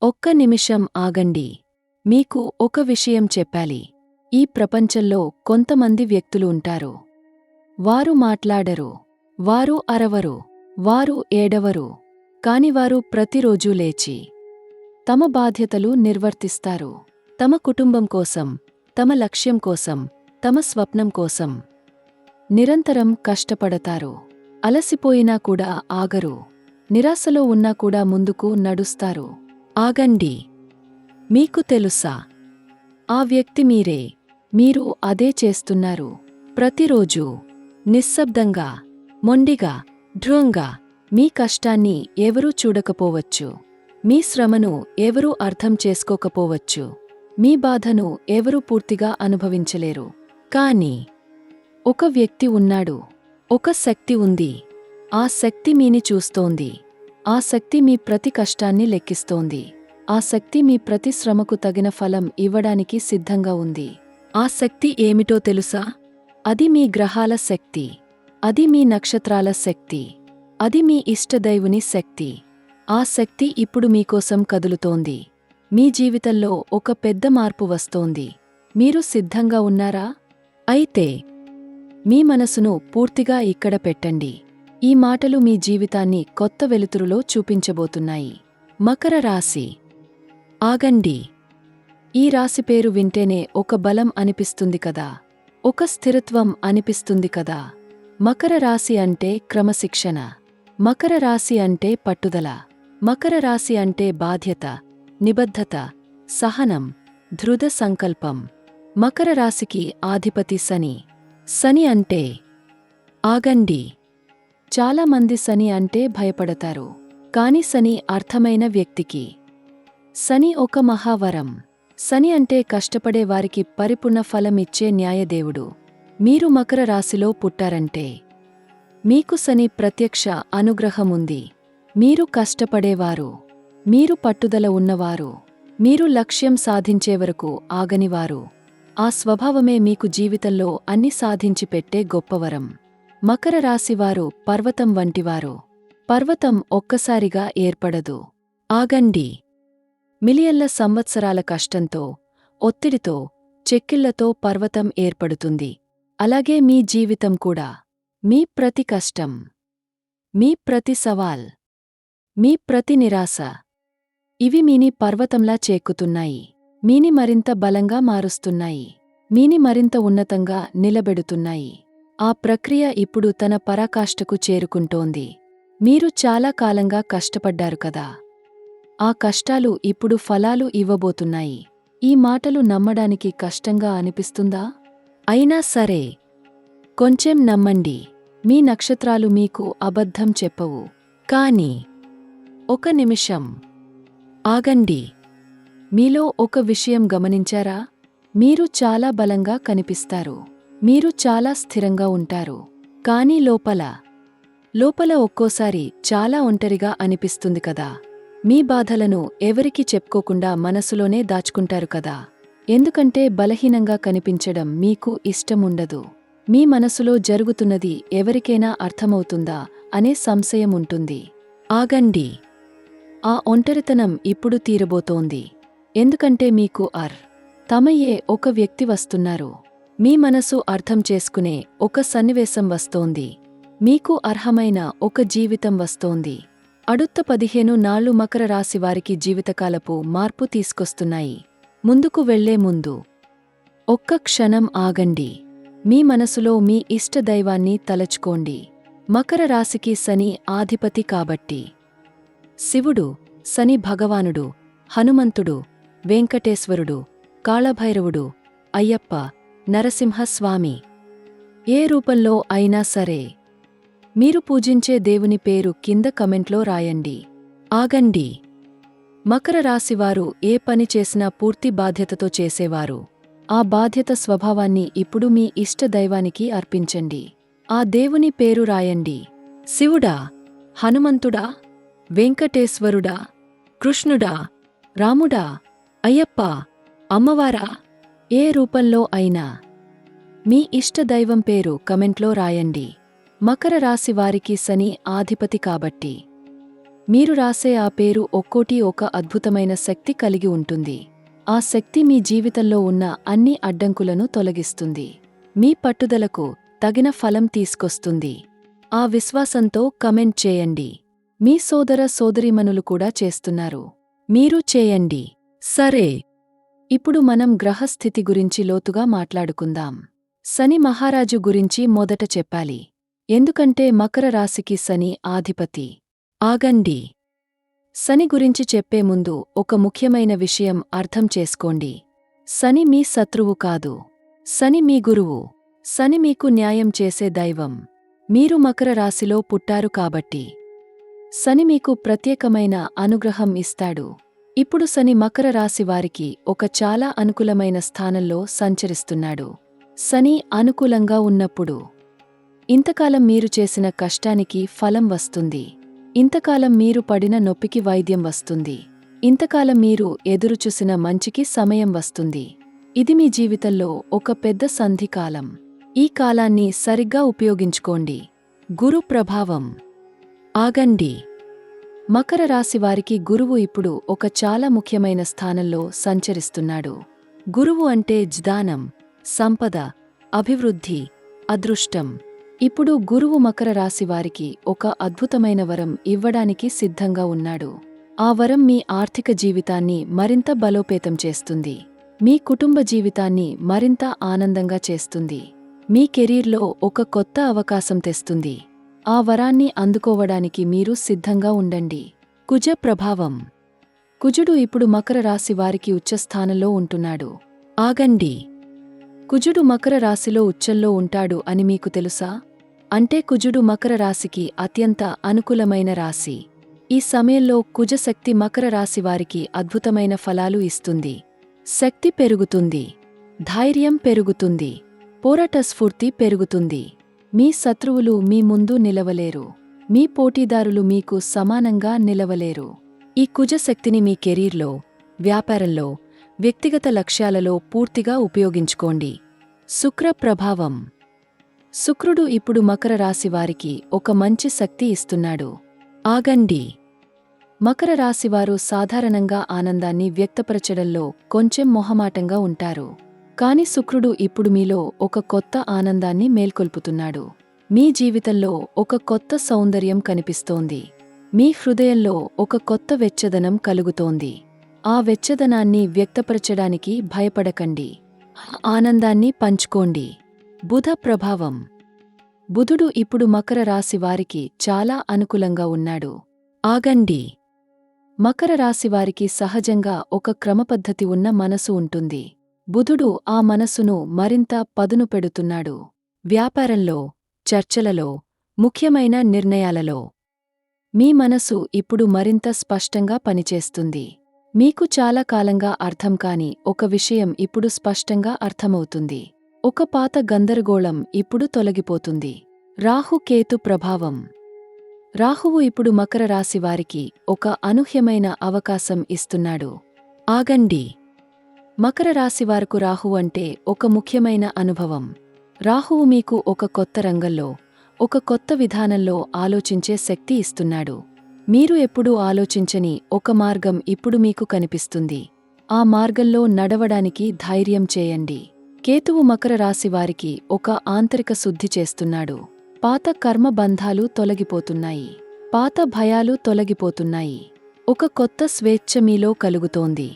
ఒక్క నిమిషం ఆగండి. మీకు ఒక విషయం చెప్పాలి. ఈ ప్రపంచంలో కొంతమంది వ్యక్తులు ఉంటారు. వారు మాట్లాడరు. వారు అరవరు. వారు ఏడవరు. కాని వారు ప్రతిరోజూ లేచి తమ బాధ్యతలు నిర్వర్తిస్తారు. తమ కుటుంబం కోసం, తమ లక్ష్యం కోసం, తమ స్వప్నం కోసం నిరంతరం కష్టపడతారు. అలసిపోయినా కూడా ఆగరు. నిరాశలో ఉన్నా కూడా ముందుకు నడుస్తారు. ఆగండి. మీకు తెలుసా? ఆ వ్యక్తి మీరే. మీరు అదే చేస్తున్నారు. ప్రతిరోజూ నిశ్శబ్దంగా, మొండిగా, దృఢంగా. మీ కష్టాన్ని ఎవరూ చూడకపోవచ్చు. మీ శ్రమను ఎవరూ అర్థం చేసుకోకపోవచ్చు. మీ బాధను ఎవరూ పూర్తిగా అనుభవించలేరు. కానీ ఒక వ్యక్తి ఉన్నాడు. ఒక శక్తి ఉంది. ఆ శక్తి మీని చూస్తోంది. ఆ శక్తి మీ ప్రతి కష్టాన్ని లెక్కిస్తోంది. ఆ శక్తి మీ ప్రతి శ్రమకు తగిన ఫలం ఇవ్వడానికి సిద్ధంగా ఉంది. ఆ శక్తి ఏమిటో తెలుసా? అది మీ గ్రహాల శక్తి. అది మీ నక్షత్రాల శక్తి. అది మీ ఇష్టదైవుని శక్తి. ఆ శక్తి ఇప్పుడు మీకోసం కదులుతోంది. మీ జీవితంలో ఒక పెద్ద మార్పు వస్తోంది. మీరు సిద్ధంగా ఉన్నారా? అయితే మీ మనసును పూర్తిగా ఇక్కడ పెట్టండి. ఈ మాటలు మీ జీవితాన్ని కొత్త వెలుతురులో చూపించబోతున్నాయి. మకర రాశి. ఆగండి. ఈ రాశి పేరు వింటేనే ఒక బలం అనిపిస్తుంది కదా. ఒక స్థిరత్వం అనిపిస్తుంది కదా. మకర రాశి అంటే క్రమశిక్షణ. మకర రాశి అంటే పట్టుదల. మకర రాశి అంటే బాధ్యత, నిబద్ధత, సహనం, దృఢ సంకల్పం. మకర రాశికి ఆధిపతి శని. శని అంటే ఆగండి. చాలామంది శని అంటే భయపడతారు. కాని శని అర్థమైన వ్యక్తికి శని ఒక మహావరం. శని అంటే కష్టపడే వారికి పరిపూర్ణ ఫలమిచ్చే న్యాయదేవుడు. మీరు మకర రాశిలో పుట్టారంటే మీకు శని ప్రత్యక్ష అనుగ్రహముంది. మీరు కష్టపడేవారు. మీరు పట్టుదల ఉన్నవారు. మీరు లక్ష్యం సాధించే వరకు ఆగనివారు. ఆ స్వభావమే మీకు జీవితంలో అన్ని సాధించి పెట్టే గొప్పవరం. మకర రాశివారు పర్వతం వంటివారు. పర్వతం ఒక్కసారిగా ఏర్పడదు. ఆగండి. మిలియన్ల సంవత్సరాల కష్టంతో, ఒత్తిడితో, చెక్కిళ్లతో పర్వతం ఏర్పడుతుంది. అలాగే మీ జీవితం కూడా. మీ ప్రతి కష్టం, మీ ప్రతి సవాల్, మీ ప్రతి నిరాశ, ఇవి మీని పర్వతంలా చేక్కుతున్నాయి. మీని మరింత బలంగా మారుస్తున్నాయి. మీని మరింత ఉన్నతంగా నిలబెడుతున్నాయి. ఆ ప్రక్రియ ఇప్పుడు తన పరాకాష్ఠకు చేరుకుంటోంది. మీరు చాలా కాలంగా కష్టపడ్డారు కదా. ఆ కష్టాలు ఇప్పుడు ఫలాలు ఇవ్వబోతున్నాయి. ఈ మాటలు నమ్మడానికి కష్టంగా అనిపిస్తుందా? అయినా సరే, కొంచెం నమ్మండి. మీ నక్షత్రాలు మీకు అబద్ధం చెప్పవు. కానీ ఒక నిమిషం ఆగండి. మీలో ఒక విషయం గమనించారా? మీరు చాలా బలంగా కనిపిస్తారు. మీరు చాలా స్థిరంగా ఉంటారు. కానీ లోపల ఒక్కోసారి చాలా ఒంటరిగా అనిపిస్తుంది కదా. మీ బాధలను ఎవరికీ చెప్పుకోకుండా మనసులోనే దాచుకుంటారు కదా. ఎందుకంటే బలహీనంగా కనిపించడం మీకు ఇష్టముండదు. మీ మనసులో జరుగుతున్నది ఎవరికైనా అర్థమవుతుందా అనే సంశయం ఉంటుంది. ఆగండి. ఆ ఒంటరితనం ఇప్పుడు తీరబోతోంది. ఎందుకంటే మీకు తమయే ఒక వ్యక్తి వస్తున్నారు. మీ మనసు అర్థం చేసుకునే ఒక సన్నివేశం వస్తోంది. మీకు అర్హమైన ఒక జీవితం వస్తోంది. అడుత్త 15 నాళ్లు మకర రాశి వారికి జీవితకాలపు మార్పు తీసుకొస్తున్నాయి. ముందుకు వెళ్లే ముందు ఒక్క క్షణం ఆగండి. మీ మనసులో మీ ఇష్టదైవాన్ని తలచుకోండి. మకర రాశికి శని ఆధిపతి కాబట్టి శివుడు, శని భగవానుడు, హనుమంతుడు, వెంకటేశ్వరుడు, కాళభైరవుడు, అయ్యప్ప, నరసింహస్వామి, ఏ రూపంలో అయినా సరే మీరు పూజించే దేవుని పేరు కింద కమెంట్లో రాయండి. ఆగండి. మకర రాశివారు ఏ పని చేసినా పూర్తి బాధ్యతతో చేసేవారు. ఆ బాధ్యత స్వభావాన్ని ఇప్పుడు మీ ఇష్ట దైవానికి అర్పించండి. ఆ దేవుని పేరు రాయండి. శివుడా, హనుమంతుడా, వెంకటేశ్వరుడా, కృష్ణుడా, రాముడా, అయ్యప్ప, అమ్మవారా, ఏ రూపంలో అయినా మీ ఇష్టదైవం పేరు కమెంట్లో రాయండి. మకర రాశి వారికి శని ఆధిపతి కాబట్టి మీరు రాసే ఆ పేరు ఒక్కోటి ఒక అద్భుతమైన శక్తి కలిగి ఉంటుంది. ఆ శక్తి మీ జీవితంలో ఉన్న అన్ని అడ్డంకులను తొలగిస్తుంది. మీ పట్టుదలకు తగిన ఫలం తీసుకొస్తుంది. ఆ విశ్వాసంతో కమెంట్ చేయండి. మీ సోదర సోదరీమణులు కూడా చేస్తున్నారు. మీరు చేయండి. సరే, ఇప్పుడు మనం గ్రహస్థితి గురించి లోతుగా మాట్లాడుకుందాం. శని మహారాజు గురించి మొదట చెప్పాలి. ఎందుకంటే మకర రాశికి శని ఆధిపతి. ఆగండి. శని గురించి చెప్పే ముందు ఒక ముఖ్యమైన విషయం అర్థం చేసుకోండి. శని మీ శత్రువు కాదు. శని మీ గురువు. శని మీకు న్యాయం చేసే దైవం. మీరు మకర రాశిలో పుట్టారు కాబట్టి శని మీకు ప్రత్యేకమైన అనుగ్రహం ఇస్తాడు. ఇప్పుడు శని మకర రాశి వారికి ఒక చాలా అనుకూలమైన స్థానంలో సంచరిస్తున్నాడు. శని అనుకూలంగా ఉన్నప్పుడు ఇంతకాలం మీరు చేసిన కష్టానికి ఫలం వస్తుంది. ఇంతకాలం మీరు పడిన నొప్పికి వైద్యం వస్తుంది. ఇంతకాలం మీరు ఎదురుచూసిన మంచికి సమయం వస్తుంది. ఇది మీ జీవితంలో ఒక పెద్ద సంధికాలం. ఈ కాలాన్ని సరిగ్గా ఉపయోగించుకోండి. గురు ప్రభావం. ఆగండి. మకర రాశి వారికి గురువు ఇప్పుడు ఒక చాలా ముఖ్యమైన స్థానంలో సంచరిస్తున్నాడు. గురువు అంటే జ్ఞానం, సంపద, అభివృద్ధి, అదృష్టం. ఇప్పుడు గురువు మకర రాశి వారికి ఒక అద్భుతమైన వరం ఇవ్వడానికి సిద్ధంగా ఉన్నాడు. ఆ వరం మీ ఆర్థిక జీవితాన్ని మరింత బలోపేతం చేస్తుంది. మీ కుటుంబ జీవితాన్ని మరింత ఆనందంగా చేస్తుంది. మీ కెరీర్లో ఒక కొత్త అవకాశం తెస్తుంది. ఆ వరాన్ని అందుకోవడానికి మీరు సిద్ధంగా ఉండండి. కుజ ప్రభావం. కుజుడు ఇప్పుడు మకర రాశి వారికి ఉచ్చస్థానంలో ఉంటున్నాడు. ఆగండి. కుజుడు మకర రాశిలో ఉచ్చంలో ఉంటాడు అని మీకు తెలుసా? అంటే కుజుడు మకర రాశికి అత్యంత అనుకూలమైన రాశి. ఈ సమయంలో కుజశక్తి మకర రాశి వారికి అద్భుతమైన ఫలాలు ఇస్తుంది. శక్తి పెరుగుతుంది. ధైర్యం పెరుగుతుంది. పోరాట స్ఫూర్తి పెరుగుతుంది. మీ శత్రువులు మీ ముందు నిలవలేరు. మీ పోటీదారులు మీకు సమానంగా నిలవలేరు. ఈ కుజశక్తిని మీ కెరీర్లో, వ్యాపారంలో, వ్యక్తిగత లక్ష్యాలలో పూర్తిగా ఉపయోగించుకోండి. శుక్ర ప్రభావం. శుక్రుడు ఇప్పుడు మకర రాశి వారికి ఒక మంచి శక్తి ఇస్తున్నాడు. ఆగండి. మకర రాశివారు సాధారణంగా ఆనందాన్ని వ్యక్తపరచడంలో కొంచెం మొహమాటంగా ఉంటారు. కాని శుక్రుడు ఇప్పుడు మీలో ఒక కొత్త ఆనందాన్ని మేల్కొల్పుతున్నాడు. మీ జీవితంలో ఒక కొత్త సౌందర్యం కనిపిస్తోంది. మీ హృదయంలో ఒక కొత్త వెచ్చదనం కలుగుతోంది. ఆ వెచ్చదనాన్ని వ్యక్తపరచడానికి భయపడకండి. ఆనందాన్ని పంచుకోండి. బుధ ప్రభావం. బుధుడు ఇప్పుడు మకర రాశి వారికి చాలా అనుకూలంగా ఉన్నాడు. ఆగండి. మకర రాశి వారికి సహజంగా ఒక క్రమపద్ధతి ఉన్న మనసు ఉంటుంది. బుధుడు ఆ మనసును మరింత పదును పెడుతున్నాడు. వ్యాపారంలో, చర్చలలో, ముఖ్యమైన నిర్ణయాలలో మీ మనసు ఇప్పుడు మరింత స్పష్టంగా పనిచేస్తుంది. మీకు చాలా కాలంగా అర్థం కాని ఒక విషయం ఇప్పుడు స్పష్టంగా అర్థమవుతుంది. ఒక పాత గందరగోళం ఇప్పుడు తొలగిపోతుంది. రాహు-కేతు ప్రభావం. రాహువు ఇప్పుడు మకర రాశి వారికి ఒక అనూహ్యమైన అవకాశం ఇస్తున్నాడు. ఆగండి. మకర రాశివారకు రాహువు అంటే ఒక ముఖ్యమైన అనుభవం. రాహువు మీకు ఒక కొత్త రంగంలో, ఒక కొత్త విధానంలో ఆలోచించే శక్తి ఇస్తున్నాడు. మీరు ఎప్పుడూ ఆలోచించని ఒక మార్గం ఇప్పుడు మీకు కనిపిస్తుంది. ఆ మార్గంలో నడవడానికి ధైర్యం చేయండి. కేతువు మకర రాశి వారికి ఒక ఆంతరిక శుద్ధి చేస్తున్నాడు. పాత కర్మ బంధాలు తొలగిపోతున్నాయి. పాత భయాలు తొలగిపోతున్నాయి. ఒక కొత్త స్వేచ్ఛ మీలో కలుగుతోంది.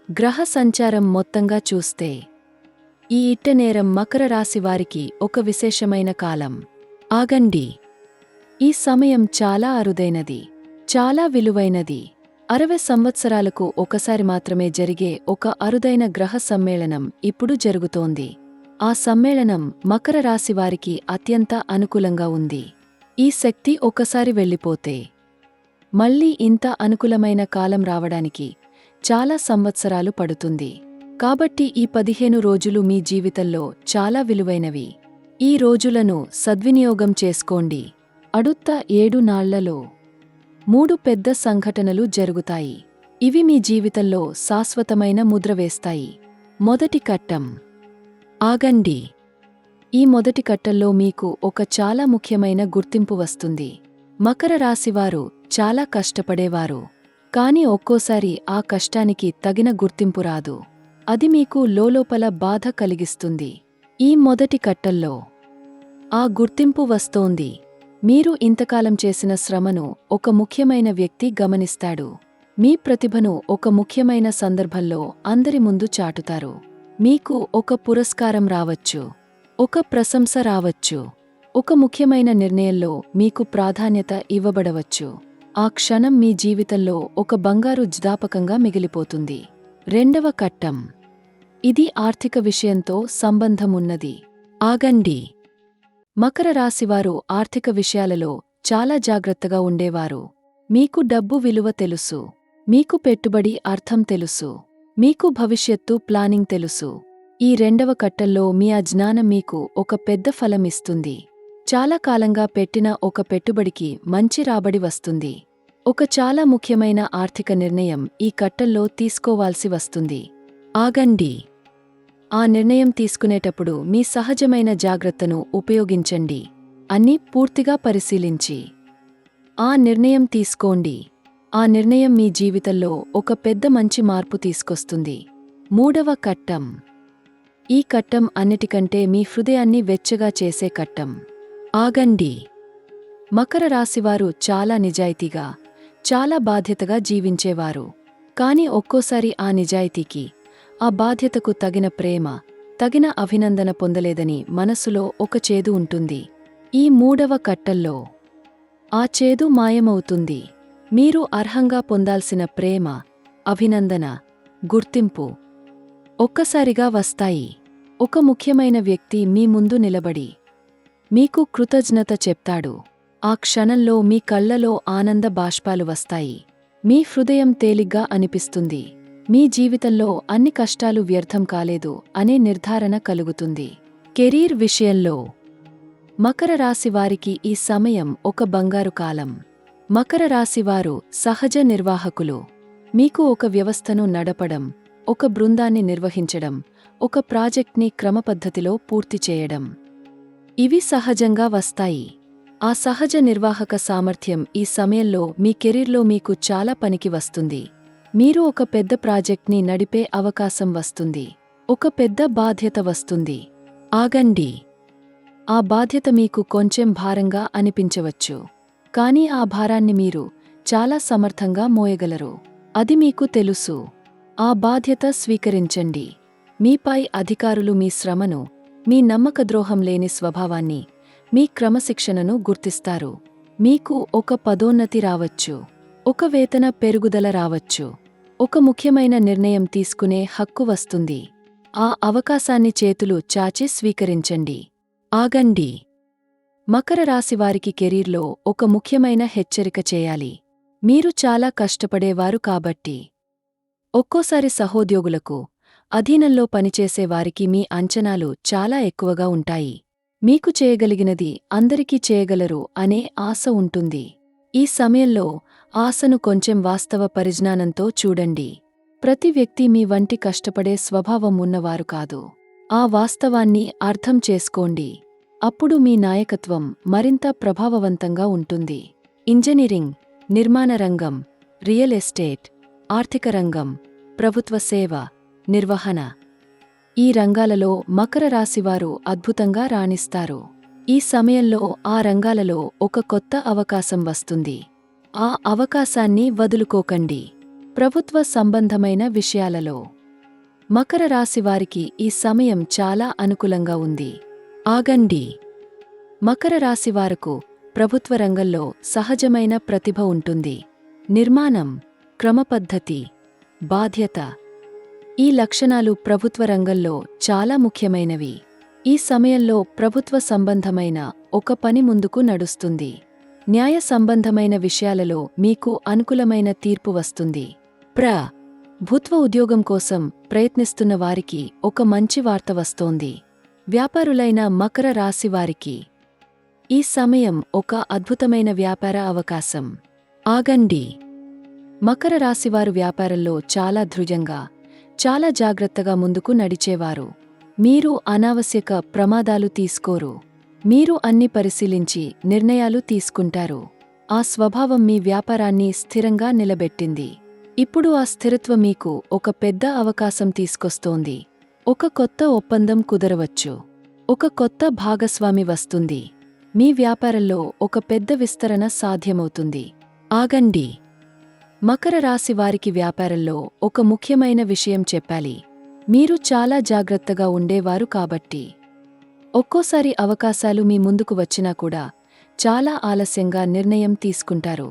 గ్రహ సంచారం మొత్తంగా చూస్తే ఈ ఇట్టనేరం మకర రాశి వారికి ఒక విశేషమైన కాలం. ఆగండి. ఈ సమయం చాలా అరుదైనది, చాలా విలువైనది. 60 సంవత్సరాలకు ఒకసారి మాత్రమే జరిగే ఒక అరుదైన గ్రహ సమ్మేళనం ఇప్పుడు జరుగుతోంది. ఆ సమ్మేళనం మకర రాశి వారికి అత్యంత అనుకూలంగా ఉంది. ఈ శక్తి ఒకసారి వెళ్ళిపోతే మళ్ళీ ఇంత అనుకూలమైన కాలం రావడానికి చాలా సంవత్సరాలు పడుతుంది. కాబట్టి ఈ 15 రోజులు మీ జీవితంలో చాలా విలువైనవి. ఈ రోజులను సద్వినియోగం చేసుకోండి. అడుత్త 7 నాళ్లలో 3 పెద్ద సంఘటనలు జరుగుతాయి. ఇవి మీ జీవితంలో శాశ్వతమైన ముద్ర వేస్తాయి. మొదటి కట్టం. ఆగండి. ఈ మొదటి కట్టంలో మీకు ఒక చాలా ముఖ్యమైన గుర్తింపు వస్తుంది. మకర రాశివారు చాలా కష్టపడేవారు. కాని ఒక్కోసారి ఆ కష్టానికి తగిన గుర్తింపు రాదు. అది మీకు లోలోపల బాధ కలిగిస్తుంది. ఈ మొదటి కట్టల్లో ఆ గుర్తింపు వస్తోంది. మీరు ఇంతకాలం చేసిన శ్రమను ఒక ముఖ్యమైన వ్యక్తి గమనిస్తాడు. మీ ప్రతిభను ఒక ముఖ్యమైన సందర్భంలో అందరి ముందు చాటుతారు. మీకు ఒక పురస్కారం రావచ్చు. ఒక ప్రశంస రావచ్చు. ఒక ముఖ్యమైన నిర్ణయంలో మీకు ప్రాధాన్యత ఇవ్వబడవచ్చు. ఆ క్షణం మీ జీవితంలో ఒక బంగారు జ్ఞాపకంగా మిగిలిపోతుంది. రెండవ కట్టం. ఇది ఆర్థిక విషయంతో సంబంధమున్నది. ఆగండి. మకర రాశివారు ఆర్థిక విషయాలలో చాలా జాగ్రత్తగా ఉండేవారు. మీకు డబ్బు విలువ తెలుసు. మీకు పెట్టుబడి అర్థం తెలుసు. మీకు భవిష్యత్తు ప్లానింగ్ తెలుసు. ఈ రెండవ కట్టంలో మీ అజ్ఞానం మీకు ఒక పెద్ద ఫలమిస్తుంది. చాలా కాలంగా పెట్టిన ఒక పెట్టుబడికి మంచి రాబడి వస్తుంది. ఒక చాలా ముఖ్యమైన ఆర్థిక నిర్ణయం ఈ కట్టంలో తీసుకోవాల్సి వస్తుంది. ఆగండి. ఆ నిర్ణయం తీసుకునేటప్పుడు మీ సహజమైన జాగ్రత్తను ఉపయోగించండి. అన్నీ పూర్తిగా పరిశీలించి ఆ నిర్ణయం తీసుకోండి. ఆ నిర్ణయం మీ జీవితంలో ఒక పెద్ద మంచి మార్పు తీసుకొస్తుంది. మూడవ కట్టం. ఈ కట్టం అన్నిటికంటే మీ హృదయాన్ని వెచ్చగా చేసే కట్టం. ఆగండి. మకర రాశివారు చాలా నిజాయితీగా, చాలా బాధ్యతగా జీవించేవారు. కాని ఒక్కోసారి ఆ నిజాయితీకి, ఆ బాధ్యతకు తగిన ప్రేమ, తగిన అభినందన పొందలేదని మనసులో ఒక చేదు ఉంటుంది. ఈ మూడవ కట్టంలో ఆ చేదు మాయమవుతుంది. మీరు అర్హంగా పొందాల్సిన ప్రేమ, అభినందన, గుర్తింపు ఒక్కసారిగా వస్తాయి. ఒక ముఖ్యమైన వ్యక్తి మీ ముందు నిలబడి మీకు కృతజ్ఞత చెప్తాడు. ఆ క్షణంలో మీ కళ్లలో ఆనంద బాష్పాలు వస్తాయి. మీ హృదయం తేలిగ్గా అనిపిస్తుంది. మీ జీవితంలో అన్ని కష్టాలు వ్యర్థం కాలేదు అనే నిర్ధారణ కలుగుతుంది. కెరీర్ విషయంలో మకర రాశివారికి ఈ సమయం ఒక బంగారు కాలం. మకర రాశివారు సహజ నిర్వాహకులు. మీకు ఒక వ్యవస్థను నడపడం, ఒక బృందాన్ని నిర్వహించడం, ఒక ప్రాజెక్ట్ని క్రమపద్ధతిలో పూర్తి చేయడం, ఇవి సహజంగా వస్తాయి. ఆ సహజ నిర్వాహక సామర్థ్యం ఈ సమయంలో మీ కెరీర్లో మీకు చాలా పనికి వస్తుంది. మీరు ఒక పెద్ద ప్రాజెక్ట్ని నడిపే అవకాశం వస్తుంది. ఒక పెద్ద బాధ్యత వస్తుంది. ఆగండి. ఆ బాధ్యత మీకు కొంచెం భారంగా అనిపించవచ్చు. కానీ ఆ భారాన్ని మీరు చాలా సమర్థంగా మోయగలరు. అది మీకు తెలుసు. ఆ బాధ్యత స్వీకరించండి. మీపై అధికారులు మీ శ్రమను, మీ నమ్మకద్రోహం లేని స్వభావాన్ని, మీ క్రమశిక్షణను గుర్తిస్తారు. మీకు ఒక పదోన్నతి రావచ్చు. ఒక వేతన పెరుగుదల రావచ్చు. ఒక ముఖ్యమైన నిర్ణయం తీసుకునే హక్కు వస్తుంది. ఆ అవకాశాన్ని చేతులు చాచి స్వీకరించండి. ఆగండి. మకర రాశివారికి కెరీర్లో ఒక ముఖ్యమైన హెచ్చరిక చేయాలి. మీరు చాలా కష్టపడేవారు కాబట్టి ఒక్కోసారి సహోద్యోగులకు, అధీనంలో పనిచేసే వారికి మీ అంచనాలు చాలా ఎక్కువగా ఉంటాయి. మీకు చేయగలిగినది అందరికీ చేయగలరు అనే ఆశ ఉంటుంది. ఈ సమయంలో ఆశను కొంచెం వాస్తవ పరిజ్ఞానంతో చూడండి. ప్రతి వ్యక్తి మీ వంటి కష్టపడే స్వభావం ఉన్నవారు కాదు. ఆ వాస్తవాన్ని అర్థం చేసుకోండి. అప్పుడు మీ నాయకత్వం మరింత ప్రభావవంతంగా ఉంటుంది. ఇంజనీరింగ్, నిర్మాణ రంగం, రియల్ ఎస్టేట్, ఆర్థిక రంగం, ప్రభుత్వ సేవ, నిర్వహణ, ఈ రంగాలలో మకర రాశివారు అద్భుతంగా రాణిస్తారు. ఈ సమయంలో ఆ రంగాలలో ఒక కొత్త అవకాశం వస్తుంది. ఆ అవకాశాన్ని వదులుకోకండి. ప్రభుత్వ సంబంధమైన విషయాలలో మకర రాశివారికి ఈ సమయం చాలా అనుకూలంగా ఉంది. ఆగండి. మకర రాశివారకు ప్రభుత్వ రంగంలో సహజమైన ప్రతిభ ఉంటుంది. నిర్మాణం, క్రమపద్ధతి, బాధ్యత, ఈ లక్షణాలు ప్రభుత్వ రంగంలో చాలా ముఖ్యమైనవి. ఈ సమయంలో ప్రభుత్వ సంబంధమైన ఒక పని ముందుకు నడుస్తుంది. న్యాయ సంబంధమైన విషయాలలో మీకు అనుకూలమైన తీర్పు వస్తుంది. ప్రభుత్వ ఉద్యోగం కోసం ప్రయత్నిస్తున్న వారికి ఒక మంచి వార్త వస్తోంది. వ్యాపారులైన మకర రాశివారికి ఈ సమయం ఒక అద్భుతమైన వ్యాపార అవకాశం. ఆగండి. మకర రాశివారు వ్యాపారంలో చాలా ధృజంగా, చాలా జాగ్రత్తగా ముందుకు నడిచేవారు. మీరు అనావశ్యక ప్రమాదాలు తీసుకోరు. మీరు అన్ని పరిశీలించి నిర్ణయాలు తీసుకుంటారు. ఆ స్వభావం మీ వ్యాపారాన్ని స్థిరంగా నిలబెట్టింది. ఇప్పుడు ఆ స్థిరత్వం మీకు ఒక పెద్ద అవకాశం తీసుకొస్తోంది. ఒక కొత్త ఒప్పందం కుదరవచ్చు. ఒక కొత్త భాగస్వామి వస్తుంది. మీ వ్యాపారంలో ఒక పెద్ద విస్తరణ సాధ్యమవుతుంది. ఆగండి. మకర రాశి వారికి వ్యాపారంలో ఒక ముఖ్యమైన విషయం చెప్పాలి. మీరు చాలా జాగ్రత్తగా ఉండేవారు కాబట్టి ఒక్కోసారి అవకాశాలు మీ ముందుకు వచ్చినా కూడా చాలా ఆలస్యంగా నిర్ణయం తీసుకుంటారు.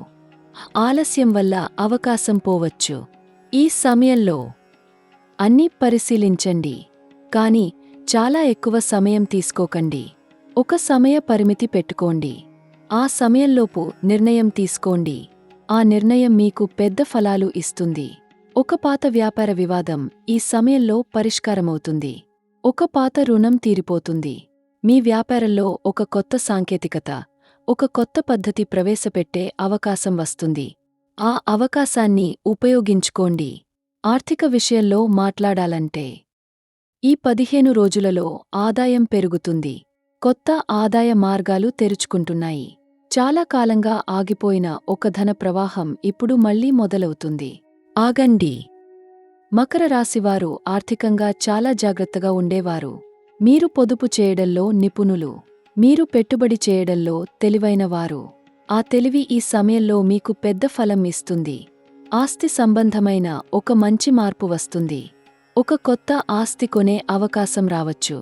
ఆలస్యం వల్ల అవకాశం పోవచ్చు. ఈ సమయంలో అన్నీ పరిశీలించండి, కానీ చాలా ఎక్కువ సమయం తీసుకోకండి. ఒక సమయ పరిమితి పెట్టుకోండి. ఆ సమయంలోపు నిర్ణయం తీసుకోండి. ఆ నిర్ణయం మీకు పెద్ద ఫలాలు ఇస్తుంది. ఒక పాత వ్యాపార వివాదం ఈ సమయంలో పరిష్కారమవుతుంది. ఒక పాత రుణం తీరిపోతుంది. మీ వ్యాపారంలో ఒక కొత్త సాంకేతికత, ఒక కొత్త పద్ధతి ప్రవేశపెట్టే అవకాశం వస్తుంది. ఆ అవకాశాన్ని ఉపయోగించుకోండి. ఆర్థిక విషయంలో మాట్లాడాలంటే ఈ 15 రోజులలో ఆదాయం పెరుగుతుంది. కొత్త ఆదాయ మార్గాలు తెరుచుకుంటున్నాయి. చాలా కాలంగా ఆగిపోయిన ఒక ధన ప్రవాహం ఇప్పుడు మళ్లీ మొదలవుతుంది. ఆగండి. మకర రాశివారు ఆర్థికంగా చాలా జాగ్రత్తగా ఉండేవారు. మీరు పొదుపు చేయడంలో నిపుణులు. మీరు పెట్టుబడి చేయడంలో తెలివైనవారు. ఆ తెలివి ఈ సమయంలో మీకు పెద్ద ఫలం ఇస్తుంది. ఆస్తి సంబంధమైన ఒక మంచి మార్పు వస్తుంది. ఒక కొత్త ఆస్తి కొనే అవకాశం రావచ్చు.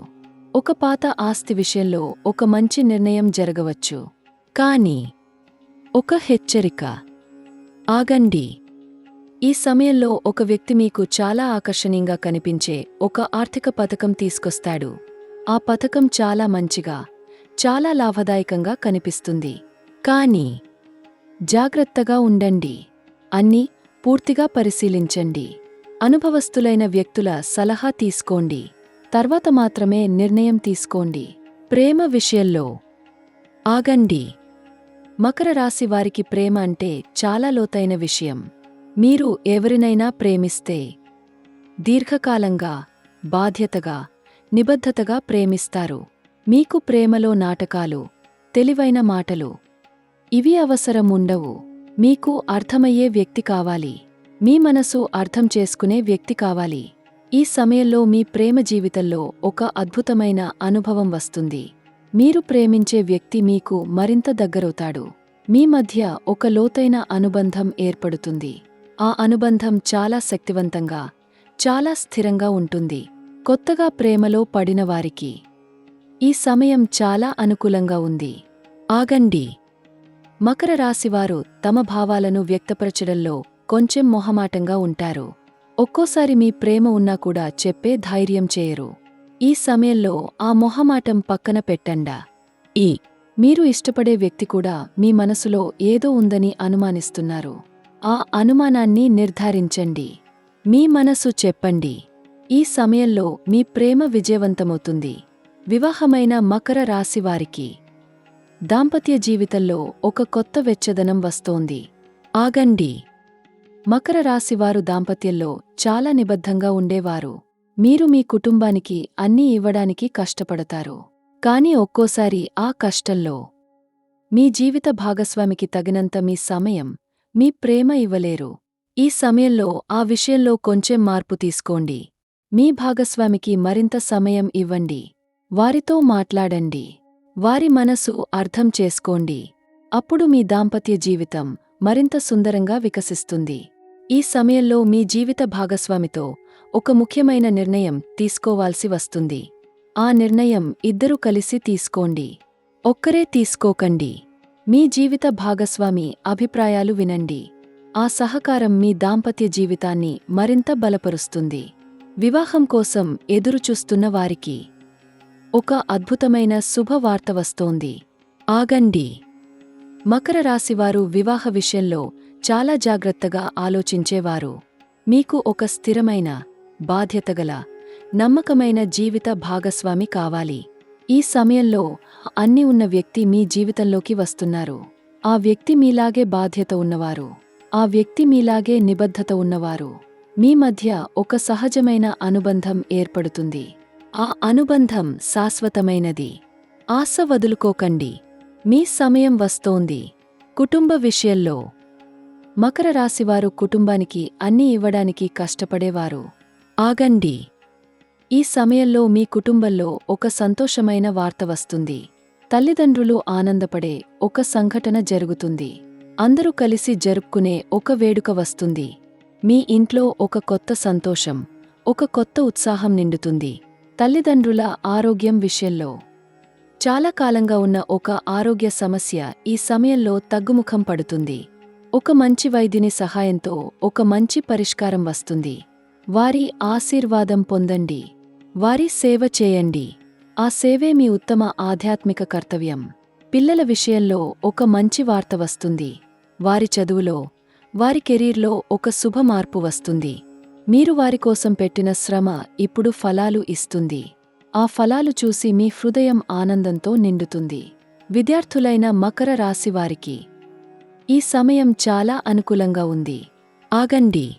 ఒక పాత ఆస్తి విషయంలో ఒక మంచి నిర్ణయం జరగవచ్చు. కానీ ఒక హెచ్చరిక. ఆగండి. ఈ సమయంలో ఒక వ్యక్తి మీకు చాలా ఆకర్షణీయంగా కనిపించే ఒక ఆర్థిక పథకం తీసుకొస్తాడు. ఆ పథకం చాలా మంచిగా, చాలా లాభదాయకంగా కనిపిస్తుంది. కానీ జాగ్రత్తగా ఉండండి. అన్నీ పూర్తిగా పరిశీలించండి. అనుభవస్తులైన వ్యక్తుల సలహా తీసుకోండి. తర్వాత మాత్రమే నిర్ణయం తీసుకోండి. ప్రేమ విషయంలో ఆగండి. మకర రాశి వారికి ప్రేమ అంటే చాలా లోతైన విషయం. మీరు ఎవరినైనా ప్రేమిస్తే దీర్ఘకాలంగా, బాధ్యతగా, నిబద్ధతగా ప్రేమిస్తారు. మీకు ప్రేమలో నాటకాలు, తెలివైన మాటలు ఇవి అవసరం ఉండవు. మీకు అర్థమయ్యే వ్యక్తి కావాలి. మీ మనసు అర్థం చేసుకునే వ్యక్తి కావాలి. ఈ సమయంలో మీ ప్రేమ జీవితంలో ఒక అద్భుతమైన అనుభవం వస్తుంది. మీరు ప్రేమించే వ్యక్తి మీకు మరింత దగ్గరవుతాడు. మీ మధ్య ఒక లోతైన అనుబంధం ఏర్పడుతుంది. ఆ అనుబంధం చాలా శక్తివంతంగా, చాలా స్థిరంగా ఉంటుంది. కొత్తగా ప్రేమలో పడిన వారికి ఈ సమయం చాలా అనుకూలంగా ఉంది. ఆగండి. మకర రాశివారు తమ భావాలను వ్యక్తపరచడంలో కొంచెం మొహమాటంగా ఉంటారు. ఒక్కోసారి మీ ప్రేమ ఉన్నా కూడా చెప్పే ధైర్యం చేయరు. ఈ సమయంలో ఆ మొహమాటం పక్కన పెట్టండా. మీరు ఇష్టపడే వ్యక్తి కూడా మీ మనసులో ఏదో ఉందని అనుమానిస్తున్నారు. ఆ అనుమానాన్ని నిర్ధారించండి. మీ మనసు చెప్పండి. ఈ సమయంలో మీ ప్రేమ విజయవంతమవుతుంది. వివాహమైన మకర రాశివారికి దాంపత్య జీవితంలో ఒక కొత్త వెచ్చదనం వస్తోంది. ఆగండి. మకర రాశివారు దాంపత్యంలో చాలా నిబద్ధంగా ఉండేవారు. మీరు మీ కుటుంబానికి అన్నీ ఇవ్వడానికి కష్టపడతారు. కానీ ఒక్కోసారి ఆ కష్టంలో మీ జీవిత భాగస్వామికి తగినంత మీ సమయం, మీ ప్రేమ ఇవ్వలేరు. ఈ సమయంలో ఆ విషయంలో కొంచెం మార్పు తీసుకోండి. మీ భాగస్వామికి మరింత సమయం ఇవ్వండి. వారితో మాట్లాడండి. వారి మనసు అర్థం చేసుకోండి. అప్పుడు మీ దాంపత్య జీవితం మరింత సుందరంగా వికసిస్తుంది. ఈ సమయంలో మీ జీవిత భాగస్వామితో ఒక ముఖ్యమైన నిర్ణయం తీసుకోవాల్సి వస్తుంది. ఆ నిర్ణయం ఇద్దరూ కలిసి తీసుకోండి. ఒక్కరే తీసుకోకండి. మీ జీవిత భాగస్వామి అభిప్రాయాలు వినండి. ఆ సహకారం మీ దాంపత్య జీవితాన్ని మరింత బలపరుస్తుంది. వివాహం కోసం ఎదురుచూస్తున్న వారికి ఒక అద్భుతమైన శుభవార్త వస్తోంది. ఆగండి. మకర రాశివారు వివాహ విషయంలో చాలా జాగ్రత్తగా ఆలోచించేవారు. మీకు ఒక స్థిరమైన, బాధ్యతగల, నమ్మకమైన జీవిత భాగస్వామి కావాలి. ఈ సమయంలో అన్నీ ఉన్న వ్యక్తి మీ జీవితంలోకి వస్తున్నారు. ఆ వ్యక్తి మీలాగే బాధ్యత ఉన్నవారు. ఆ వ్యక్తి మీలాగే నిబద్ధత ఉన్నవారు. మీ మధ్య ఒక సహజమైన అనుబంధం ఏర్పడుతుంది. ఆ అనుబంధం శాశ్వతమైనది. ఆశ వదులుకోకండి. మీ సమయం వస్తోంది. కుటుంబ విషయంలో మకర రాశివారు కుటుంబానికి అన్నీ ఇవ్వడానికి కష్టపడేవారు. ఆగండి. ఈ సమయంలో మీ కుటుంబంలో ఒక సంతోషమైన వార్త వస్తుంది. తల్లిదండ్రులు ఆనందపడే ఒక సంఘటన జరుగుతుంది. అందరూ కలిసి జరుపుకునే ఒక వేడుక వస్తుంది. మీ ఇంట్లో ఒక కొత్త సంతోషం, ఒక కొత్త ఉత్సాహం నిండుతుంది. తల్లిదండ్రుల ఆరోగ్యం విషయంలో చాలా కాలంగా ఉన్న ఒక ఆరోగ్య సమస్య ఈ సమయంలో తగ్గుముఖం పడుతుంది. ఒక మంచి వైద్యుని సహాయంతో ఒక మంచి పరిష్కారం వస్తుంది. వారి ఆశీర్వాదం పొందండి. వారి సేవ చేయండి. ఆ సేవే మీ ఉత్తమ ఆధ్యాత్మిక కర్తవ్యం. పిల్లల విషయంలో ఒక మంచి వార్త వస్తుంది. వారి చదువులో, వారి కెరీర్లో ఒక శుభ మార్పు వస్తుంది. మీరు వారి కోసం పెట్టిన శ్రమ ఇప్పుడు ఫలాలు ఇస్తుంది. ఆ ఫలాలు చూసి మీ హృదయం ఆనందంతో నిండుతుంది. విద్యార్థులైన మకర రాశివారికి ఈ సమయం చాలా అనుకూలంగా ఉంది. ఆగండి.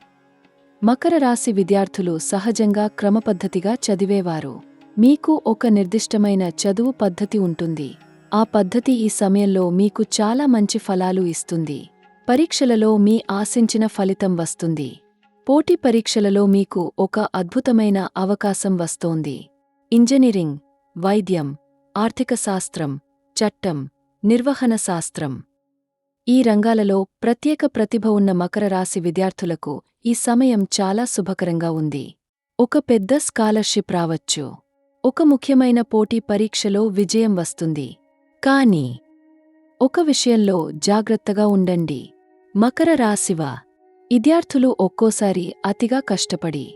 మకర రాశి విద్యార్థులు సహజంగా క్రమపద్ధతిగా చదివేవారు. మీకు ఒక నిర్దిష్టమైన చదువు పద్ధతి ఉంటుంది. ఆ పద్ధతి ఈ సమయంలో మీకు చాలా మంచి ఫలాలు ఇస్తుంది. పరీక్షలలో మీ ఆశించిన ఫలితం వస్తుంది. పోటీ పరీక్షలలో మీకు ఒక అద్భుతమైన అవకాశం వస్తోంది. ఇంజనీరింగ్, వైద్యం, ఆర్థిక శాస్త్రం, చట్టం, నిర్వహణ శాస్త్రం ఈ రంగాలలో ప్రత్యేక ప్రతిభ ఉన్న మకర రాశి విద్యార్థులకు ఈ సమయం చాలా శుభకరంగా ఉంది. ఒక పెద్ద స్కాలర్షిప్ రావచ్చు. ఒక ముఖ్యమైన పోటీ పరీక్షలో విజయం వస్తుంది. కానీ ఒక విషయంలో జాగ్రత్తగా ఉండండి. మకర రాశివా విద్యార్థులు ఒక్కోసారి అతిగా కష్టపడి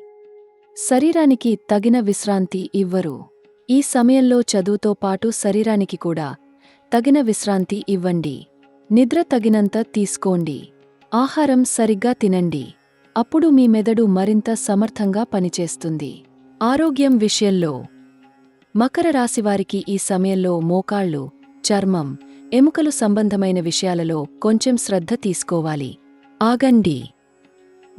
శరీరానికి తగిన విశ్రాంతి ఇవ్వరు. ఈ సమయంలో చదువుతో పాటు శరీరానికి కూడా తగిన విశ్రాంతి ఇవ్వండి. నిద్ర తగినంత తీసుకోండి. ఆహారం సరిగ్గా తినండి. అప్పుడు మీ మెదడు మరింత సమర్థంగా పనిచేస్తుంది. ఆరోగ్యం విషయంలో మకర రాశివారికి ఈ సమయంలో మోకాళ్ళు, చర్మం, ఎముకలు సంబంధమైన విషయాలలో కొంచెం శ్రద్ధ తీసుకోవాలి. ఆగండి.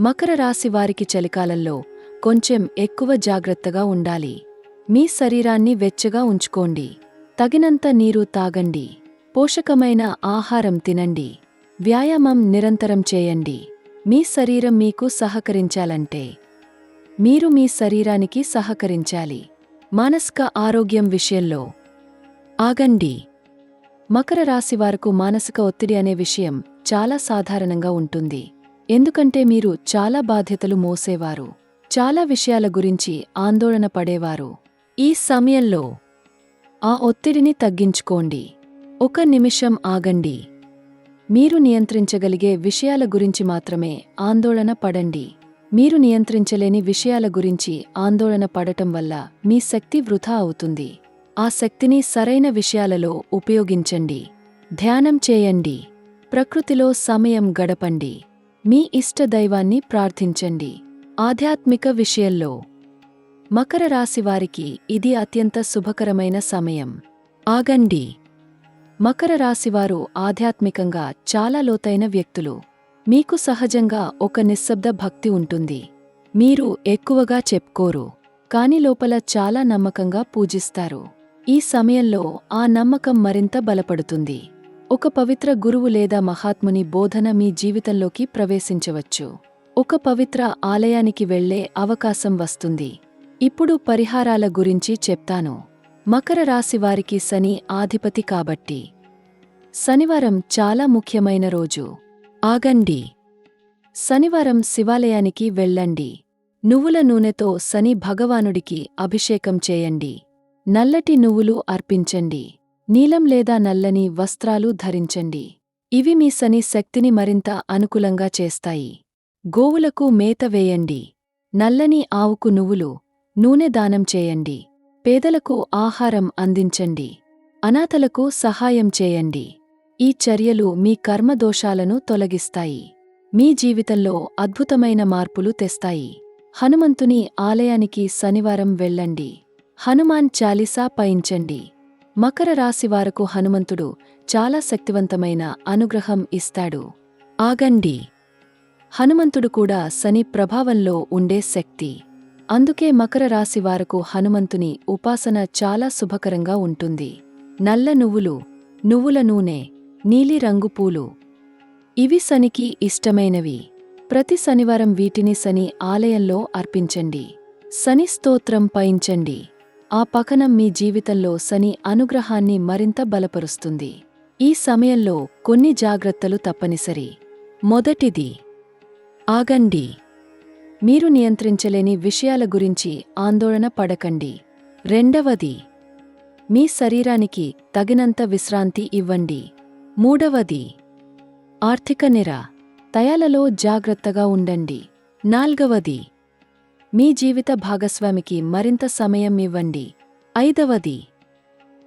మకర రాశివారికి చలికాలంలో కొంచెం ఎక్కువ జాగ్రత్తగా ఉండాలి. మీ శరీరాన్ని వెచ్చగా ఉంచుకోండి. తగినంత నీరు తాగండి. పోషకమైన ఆహారం తినండి. వ్యాయామం నిరంతరం చేయండి. మీ శరీరం మీకు సహకరించాలంటే మీరు మీ శరీరానికి సహకరించాలి. మానసిక ఆరోగ్యం విషయంలో ఆగండి. మకర రాశివారకు మానసిక ఒత్తిడి అనే విషయం చాలా సాధారణంగా ఉంటుంది. ఎందుకంటే మీరు చాలా బాధ్యతలు మోసేవారు. చాలా విషయాల గురించి ఆందోళన పడేవారు. ఈ సమయంలో ఆ ఒత్తిడిని తగ్గించుకోండి. ఒక నిమిషం ఆగండి. మీరు నియంత్రించగలిగే విషయాల గురించి మాత్రమే ఆందోళన పడండి. మీరు నియంత్రించలేని విషయాల గురించి ఆందోళన పడటం వల్ల మీ శక్తి వృథా అవుతుంది. ఆ శక్తిని సరైన విషయాలలో ఉపయోగించండి. ధ్యానం చేయండి. ప్రకృతిలో సమయం గడపండి. మీ ఇష్ట దైవాన్ని ప్రార్థించండి. ఆధ్యాత్మిక విషయంలో మకర రాశివారికి ఇది అత్యంత శుభకరమైన సమయం. ఆగండి. మకర రాశివారు ఆధ్యాత్మికంగా చాలా లోతైన వ్యక్తులు. మీకు సహజంగా ఒక నిశ్శబ్ద భక్తి ఉంటుంది. మీరు ఎక్కువగా చెప్పుకోరు, కాని లోపల చాలా నమ్మకంగా పూజిస్తారు. ఈ సమయంలో ఆ నమ్మకం మరింత బలపడుతుంది. ఒక పవిత్ర గురువు లేదా మహాత్ముని బోధన మీ జీవితంలోకి ప్రవేశించవచ్చు. ఒక పవిత్ర ఆలయానికి వెళ్లే అవకాశం వస్తుంది. ఇప్పుడు పరిహారాల గురించి చెప్తాను. మకర రాశివారికి శని ఆధిపతి కాబట్టి శనివారం చాలా ముఖ్యమైన రోజు. ఆగండి. శనివారం శివాలయానికి వెళ్ళండి. నువ్వుల నూనెతో శని భగవానుడికి అభిషేకం చేయండి. నల్లటి నువ్వులు అర్పించండి. నీలం లేదా నల్లని వస్త్రాలు ధరించండి. ఇవి మీ శని శక్తిని మరింత అనుకూలంగా చేస్తాయి. గోవులకు మేత వేయండి. నల్లని ఆవుకు నువ్వులు, నూనె దానం చేయండి. పేదలకు ఆహారం అందించండి. అనాథలకు సహాయం చేయండి. ఈ చర్యలు మీ కర్మదోషాలను తొలగిస్తాయి. మీ జీవితంలో అద్భుతమైన మార్పులు తెస్తాయి. హనుమంతుని ఆలయానికి శనివారం వెళ్ళండి. హనుమాన్ చాలీసా పయించండి. మకర రాశివారకు హనుమంతుడు చాలా శక్తివంతమైన అనుగ్రహం ఇస్తాడు. ఆగండి. హనుమంతుడు కూడా శని ప్రభావంలో ఉండే శక్తి. అందుకే మకర రాశివారకు హనుమంతుని ఉపాసన చాలా శుభకరంగా ఉంటుంది. నల్ల నువ్వులు, నువ్వుల నూనె, నీలి రంగు పూలు, ఇవి శనికి ఇష్టమైనవి. ప్రతి శనివారం వీటిని శని ఆలయంలో అర్పించండి. శని స్తోత్రం పయించండి. ఆ పకనం మీ జీవితంలో శని అనుగ్రహాన్ని మరింత బలపరుస్తుంది. ఈ సమయంలో కొన్ని జాగ్రత్తలు తప్పనిసరి. మొదటిది, ఆగండి. మీరు నియంత్రించలేని విషయాల గురించి ఆందోళన పడకండి. రెండవది, మీ శరీరానికి తగినంత విశ్రాంతి ఇవ్వండి. మూడవది, ఆర్థిక తయాలలో జాగ్రత్తగా ఉండండి. నాల్గవది, మీ జీవిత భాగస్వామికి మరింత సమయం ఇవ్వండి. ఐదవది,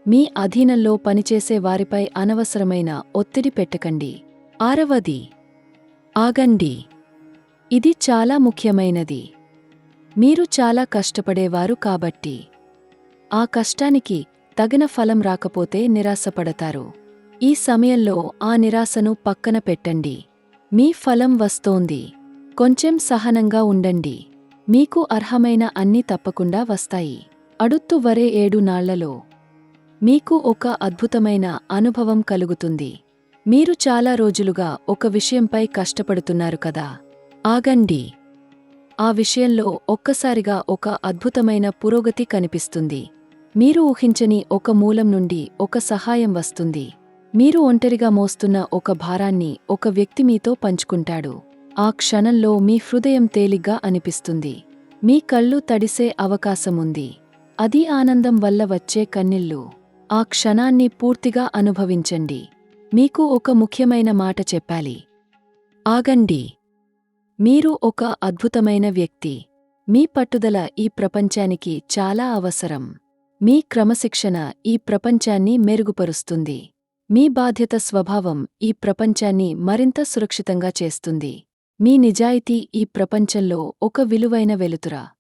మీ అధీనంలో పనిచేసే వారిపై అనవసరమైన ఒత్తిడి పెట్టకండి. ఆరవది, ఆగండి. ఇది చాలా ముఖ్యమైనది. మీరు చాలా కష్టపడేవారు కాబట్టి ఆ కష్టానికి తగిన ఫలం రాకపోతే నిరాశపడతారు. ఈ సమయంలో ఆ నిరాశను పక్కన పెట్టండి. మీ ఫలం వస్తోంది. కొంచెం సహనంగా ఉండండి. మీకు అర్హమైన అన్నీ తప్పకుండా వస్తాయి. అడుత్తు వరే 7 నాళ్లలో మీకు ఒక అద్భుతమైన అనుభవం కలుగుతుంది. మీరు చాలా రోజులుగా ఒక విషయంపై కష్టపడుతున్నారు కదా. ఆగండి. ఆ విషయంలో ఒక్కసారిగా ఒక అద్భుతమైన పురోగతి కనిపిస్తుంది. మీరు ఊహించని ఒక మూలం నుండి ఒక సహాయం వస్తుంది. మీరు ఒంటరిగా మోస్తున్న ఒక భారాన్ని ఒక వ్యక్తి మీతో పంచుకుంటాడు. ఆ క్షణంలో మీ హృదయం తేలిగ్గా అనిపిస్తుంది. మీ కళ్ళు తడిసే అవకాశముంది. అది ఆనందం వల్ల వచ్చే కన్నీళ్ళు. ఆ క్షణాన్ని పూర్తిగా అనుభవించండి. మీకు ఒక ముఖ్యమైన మాట చెప్పాలి. ఆగండి. మీరు ఒక అద్భుతమైన వ్యక్తి. మీ పట్టుదల ఈ ప్రపంచానికి చాలా అవసరం. మీ క్రమశిక్షణ ఈ ప్రపంచాన్ని మెరుగుపరుస్తుంది. మీ బాధ్యత స్వభావం ఈ ప్రపంచాన్ని మరింత సురక్షితంగా చేస్తుంది. మీ నిజాయితీ ఈ ప్రపంచంలో ఒక విలువైన వెలుతుర.